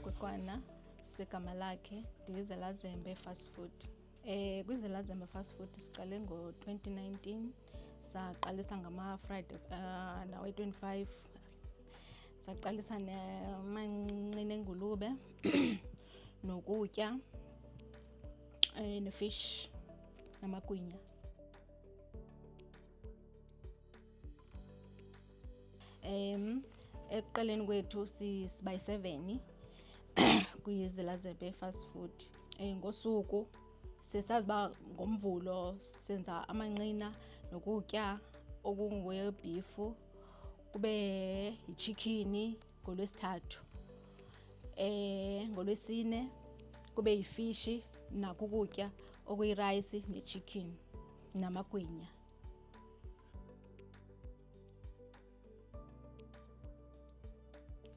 Kwekwana segama lakhe ndiyiZelazembe Fast Food. KwiZelazembe Fast Food siqale ngo-2019, saqalisa ngama-Friday nawe-25, saqalisa namanqina engulube nokutya nefish namagwinya. Ekuqaleni kwethu sibayi-7 kwiZelazembe Fast Food. Ngosuku sesazi uba ngoMvulo senza amanqina nokutya okungokweebhifu, kube yichikhini ngoLwesithathu, ngoLwesine kube yifishi nako ukutya okuyirayisi nechikhini namagwinya.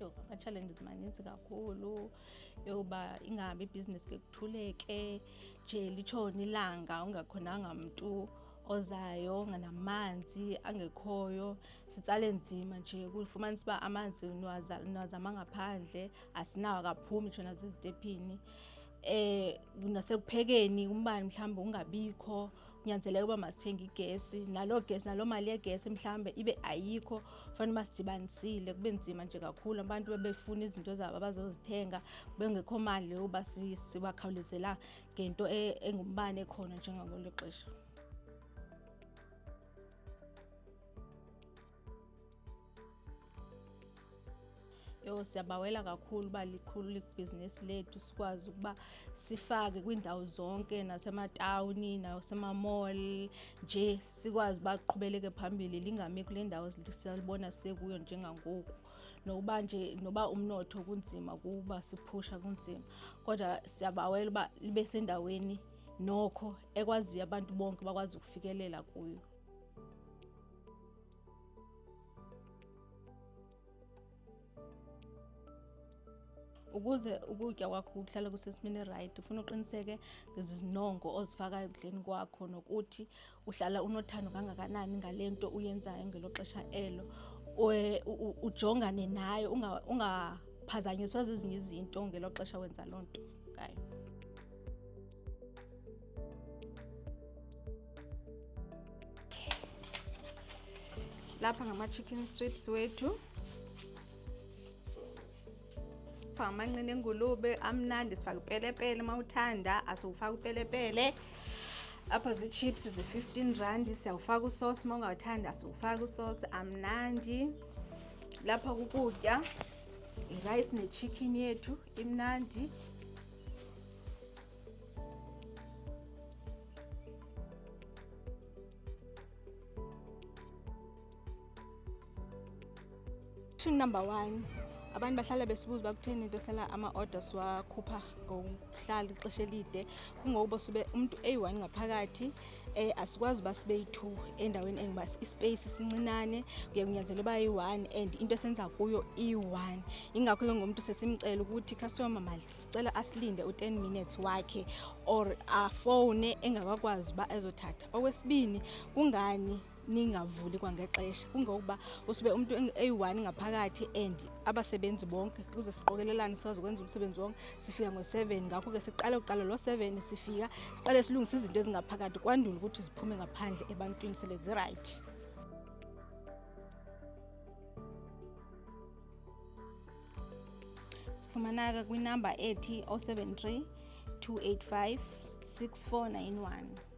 Ama-challenges maninzi kakhulu yoba ingahambi ibhizinesi ke kuthuleke nje litshone ilanga ungakhonanga mntu ozayo, namanzi angekhoyo. Sitsale nzima nje kufumanisa uba amanzi niwazama ngaphandle, asinawo akaphumi nje nasezitephini. Nasekuphekeni umbane mhlawumbi ungabikho, kunyanzeleka uba masithenge igesi, naloo mali yegesi mhlawumbi ibe ayikho, fanele uba sidibanisile. Kube nzima nje kakhulu, abantu bebefuna izinto zabo abazozithenga bengekho mali yoba sibakhawulezela ngento engumbane ekhona njengangolo xesha. Siyabawela kakhulu uba likhulu ibhizinesi lethu, sikwazi ukuba sifake kwiindawo zonke, nasematawuni nasemamall, nje sikwazi uba kuqhubeleke phambili, lingami kule ndawo siyalibona sisekuyo njengangoku. Noba umnotho kunzima kuba siphusha kunzima, kodwa siyabawela uba libe sendaweni nokho ekwaziyo abantu bonke bakwazi ukufikelela kuyo. Ukuze ukutya kwakho kuhlale kusesimeni erayithi, ufuna uqiniseke ngezinongo ozifakayo ekudleni kwakho, nokuthi uhlala unothando kangakanani ngale nto uyenzayo ngelo xesha elo. Ujongane nayo, ungaphazanyiswa zezinye izinto ngelo xesha wenza loo nto ngayo. Lapha ngama-chicken strips wethu, amanqina engulube amnandi, sifaka ipelepele. Mawuthanda asiwufaki ipelepele. Apha zichips zi-R15, siyawufaka usosi. Mawungawuthandi asiwufaki usosi, amnandi. Lapha kukutya, irayisi nechikhini yethu imnandi. Number 1, abantu bahlala besibuza uba kutheni into sala ama-orders siwakhupha ngokuhlala ixesha elide. Kungokuba sube umntu eyi-1 ngaphakathi, asikwazi uba sibe yi-2 endaweni engoba ispace sincinane, kuye kunyanzelwe uba yi-1 and into esenza kuyo iyi-1. Yingakho ke ngomntu sesimcela ukuthi customer mali sicela asilinde u-10 minutes wakhe or afowune engakakwazi uba ezothatha. Okwesibini, kungani ningavuli kwangexesha? Kungokuba usube umntu eyi-1 ngaphakathi and abasebenzi bonke ukuze siqokelelane sikwazi ukwenza umsebenzi wonke sifika ngo-7. Ngakho ke siqale kuqala lo 7 sifika siqale silungise izinto ezingaphakathi kwandula ukuthi ziphume ngaphandle ebantwini sele zirayithi. Sifumaneka kwinamba ethi 073 285 6491.